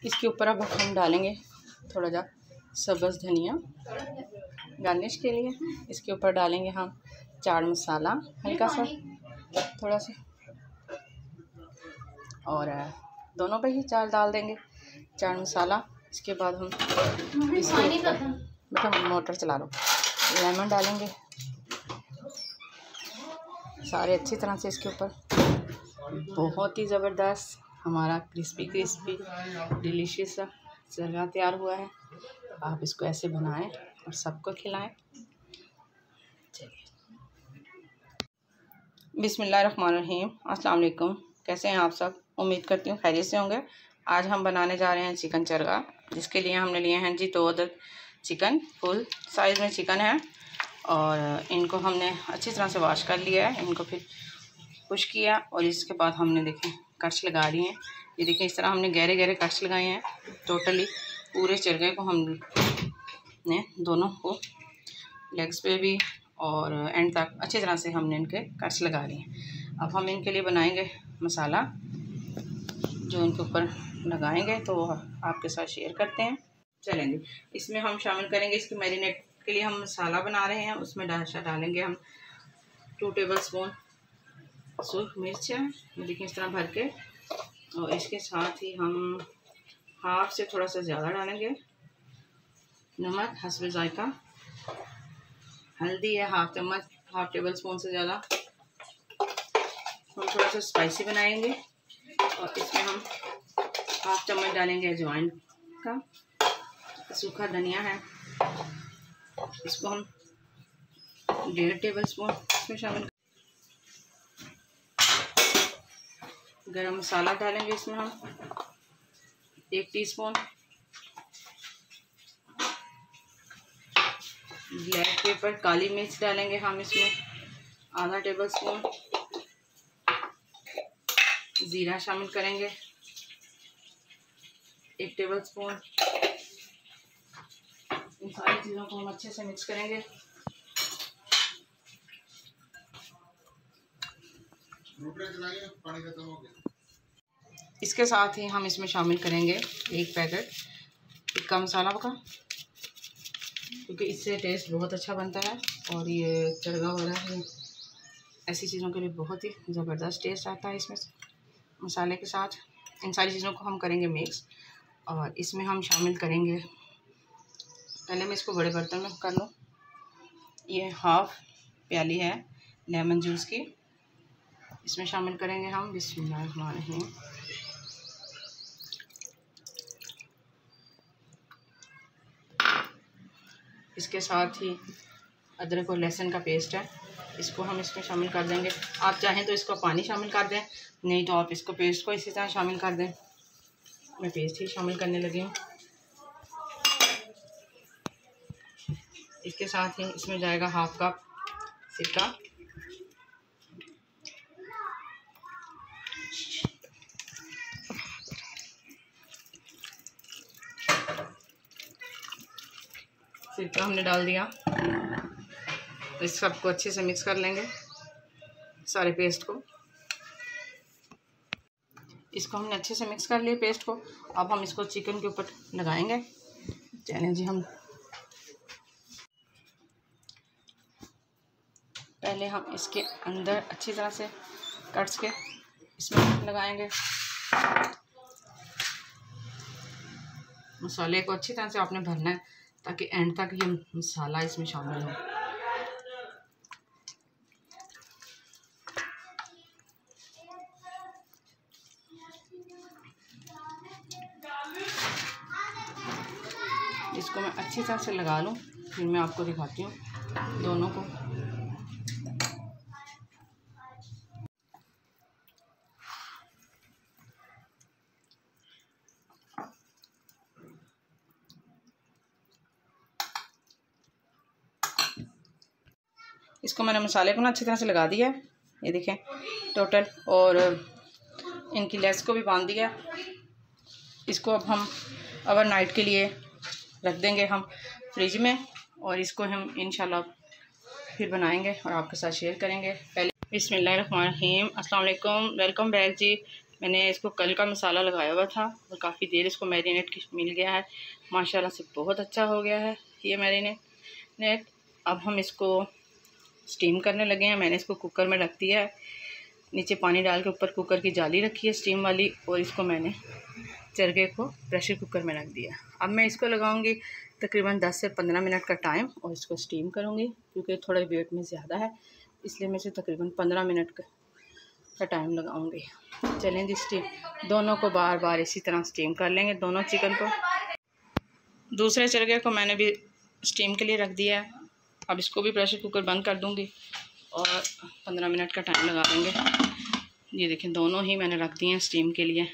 इसके ऊपर अब हम डालेंगे थोड़ा जा सब्ज़ धनिया गार्निश के लिए। इसके ऊपर डालेंगे हम चाट मसाला हल्का सा थोड़ा सा, और दोनों पे ही चाट डाल देंगे चाट मसाला। इसके बाद हम इसके ऊपर मोटर चला लो, लेमन डालेंगे सारे अच्छी तरह से इसके ऊपर। बहुत ही ज़बरदस्त हमारा क्रिस्पी डिलीशियस सा जर्गा तैयार हुआ है। आप इसको ऐसे बनाएं और सबको खिलाएं। चलिए, बिस्मिल्लाहिर्रहमानिर्रहीम। अस्सलाम वालेकुम। कैसे हैं आप सब? उम्मीद करती हूँ खैरियत से होंगे। आज हम बनाने जा रहे हैं चिकन चरगा, जिसके लिए हमने लिए हैं जी 2 अदद चिकन, फुल साइज़ में चिकन है। और इनको हमने अच्छी तरह से वॉश कर लिया है, इनको फिर खुश किया और इसके बाद हमने देखें कट्स लगा दिए हैं। ये देखें इस तरह हमने गहरे गहरे कट्स लगाए हैं। टोटली पूरे चरगे को हमने दोनों को लेग्स पे भी और एंड तक अच्छी तरह से हमने इनके कट्स लगा लिए हैं। अब हम इनके लिए बनाएंगे मसाला जो इनके ऊपर लगाएंगे, तो आपके साथ शेयर करते हैं। चलेंगे, इसमें हम शामिल करेंगे, इसके मैरिनेट के लिए हम मसाला बना रहे हैं। उसमें डालेंगे हम 2 टेबल स्पून सूख मिर्च है, देखिए इस तरह भर के। और इसके साथ ही हम हाफ से थोड़ा सा ज़्यादा डालेंगे नमक हस्बे जायका। हल्दी है हाफ टेबल स्पून से ज़्यादा। हम थोड़ा सा स्पाइसी बनाएंगे और इसमें हम हाफ चम्मच डालेंगे अजवाइन का। सूखा धनिया है, इसको हम 1.5 टेबल स्पून इसमें शामिल। गरम मसाला डालेंगे इसमें हम 1 टीस्पून। ब्लैक पेपर काली मिर्च डालेंगे हम इसमें आधा टेबल स्पून। ज़ीरा शामिल करेंगे 1 टेबल स्पून। इन सारी चीज़ों को हम अच्छे से मिक्स करेंगे। इसके साथ ही हम इसमें शामिल करेंगे 1 पैकेट टिक्का मसाला का, क्योंकि इससे टेस्ट बहुत अच्छा बनता है। और ये चरगा वगैरह है ऐसी चीज़ों के लिए बहुत ही ज़बरदस्त टेस्ट आता है इसमें मसाले के साथ। इन सारी चीज़ों को हम करेंगे मिक्स और इसमें हम शामिल करेंगे, पहले मैं इसको बड़े बर्तन में कर लूँ। ये हाफ प्याली है लेमन जूस की, इसमें शामिल करेंगे हम। बिस्मिल्लाहिर्रहमानिर्रहीम। इसके साथ ही अदरक और लहसुन का पेस्ट है, इसको हम इसमें शामिल कर देंगे। आप चाहें तो इसको पानी शामिल कर दें, नहीं तो आप इसको पेस्ट को इसी तरह शामिल कर दें। मैं पेस्ट ही शामिल करने लगी हूँ। इसके साथ ही इसमें जाएगा हाफ कप सिरका। सिरका हमने डाल दिया, तो इस सबको अच्छे से मिक्स कर लेंगे सारे पेस्ट को। इसको हमने अच्छे से मिक्स कर लिया पेस्ट को। अब हम इसको चिकन के ऊपर लगाएंगे। चलें जी, हम पहले हम इसके अंदर अच्छी तरह से कट्स के इसमें लगाएंगे। मसाले को अच्छी तरह से आपने भरना है ताकि एंड तक ये मसाला इसमें शामिल हो। इसको मैं अच्छी तरह से लगा लूँ, फिर मैं आपको दिखाती हूँ दोनों को। इसको मैंने मसाले को ना अच्छी तरह से लगा दिया है, ये देखें टोटल, और इनकी लेग्स को भी बांध दिया। इसको अब हम ओवरनाइट के लिए रख देंगे हम फ्रिज में, और इसको हम इंशाल्लाह फिर बनाएंगे और आपके साथ शेयर करेंगे। पहले बिस्मिल्लाहिर्रहमानिर्रहीम। अस्सलाम वालेकुम, वेलकम बैक जी। मैंने इसको कल का मसाला लगाया हुआ था और काफ़ी देर इसको मैरिनेट मिल गया है। माशाल्लाह से बहुत अच्छा हो गया है ये मैरिनेट। अब हम इसको स्टीम करने लगे हैं। मैंने इसको कुकर में रख दिया है, नीचे पानी डाल के ऊपर कुकर की जाली रखी है स्टीम वाली, और इसको मैंने चरगे को प्रेशर कुकर में रख दिया। अब मैं इसको लगाऊंगी तकरीबन 10 से 15 मिनट का टाइम और इसको स्टीम करूंगी, क्योंकि थोड़ा वेट में ज़्यादा है इसलिए मैं इसे तकरीबन 15 मिनट का टाइम लगाऊंगी। चलें जी, स्टीम दोनों को बार बार इसी तरह स्टीम कर लेंगे, दोनों चिकन को। दूसरे चरगे को मैंने भी स्टीम के लिए रख दिया है। अब इसको भी प्रेशर कुकर बंद कर दूंगी और 15 मिनट का टाइम लगा देंगे। ये देखें, दोनों ही मैंने रख दिए हैं स्टीम के लिए।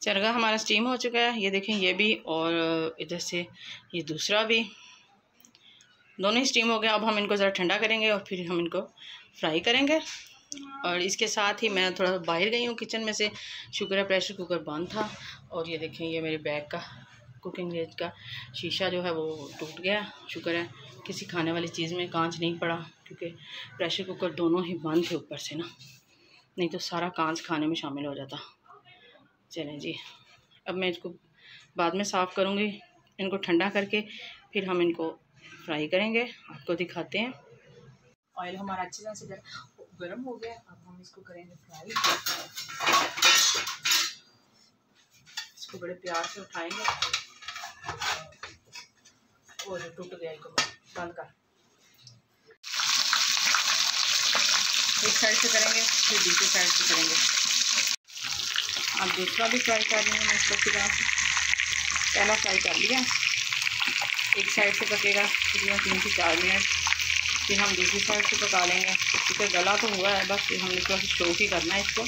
चरगा हमारा स्टीम हो चुका है, ये देखें, ये भी और इधर से ये दूसरा भी, दोनों ही स्टीम हो गया। अब हम इनको ज़रा ठंडा करेंगे और फिर हम इनको फ्राई करेंगे। और इसके साथ ही मैं थोड़ा बाहर गई हूँ किचन में से, शुक्र है प्रेशर कुकर बंद था। और ये देखें, ये मेरे बैग का कुकिंग रेंज का शीशा जो है वो टूट गया। शुक्र है किसी खाने वाली चीज़ में कांच नहीं पड़ा, क्योंकि प्रेशर कुकर दोनों ही बंद थे ऊपर से ना, नहीं तो सारा कांच खाने में शामिल हो जाता। चलें जी, अब मैं इसको बाद में साफ़ करूँगी, इनको ठंडा करके फिर हम इनको फ्राई करेंगे, आपको दिखाते हैं। ऑयल हमारा अच्छी तरह से गर्म हो गया, अब हम इसको करेंगे फ्राई। इसको बड़े प्यार से उठाएंगे और टूट गया इसको बंद कर। एक साइड से करेंगे फिर दूसरी साइड से करेंगे। अब दूसरा भी फ्राई कर लेंगे मैं इसको अच्छी तरह से। पहला फ्राई कर लिया, एक साइड से पकेगा तकरीबन 3 से 4 मिनट, फिर हम दूसरी साइड से पका लेंगे। क्योंकि गला तो हुआ है, बस फिर हमने थोड़ा सा शो ही करना है इसको,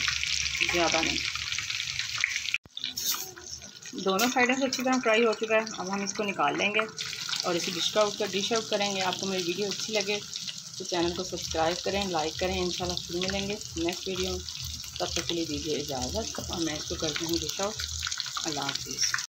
ज़्यादा नहीं। दोनों साइडों से अच्छी तरह फ्राई हो चुका है। अब हम इसको निकाल लेंगे और इसे डिश आउट करेंगे। आपको मेरी वीडियो अच्छी लगे तो चैनल को सब्सक्राइब करें, लाइक करें। इंशाल्लाह फिर मिलेंगे नेक्स्ट वीडियो में, तब तक के लिए दीजिए इजाज़त और मैं इसको करती हूँ डिश आउट। अल्लाह हाफिज़।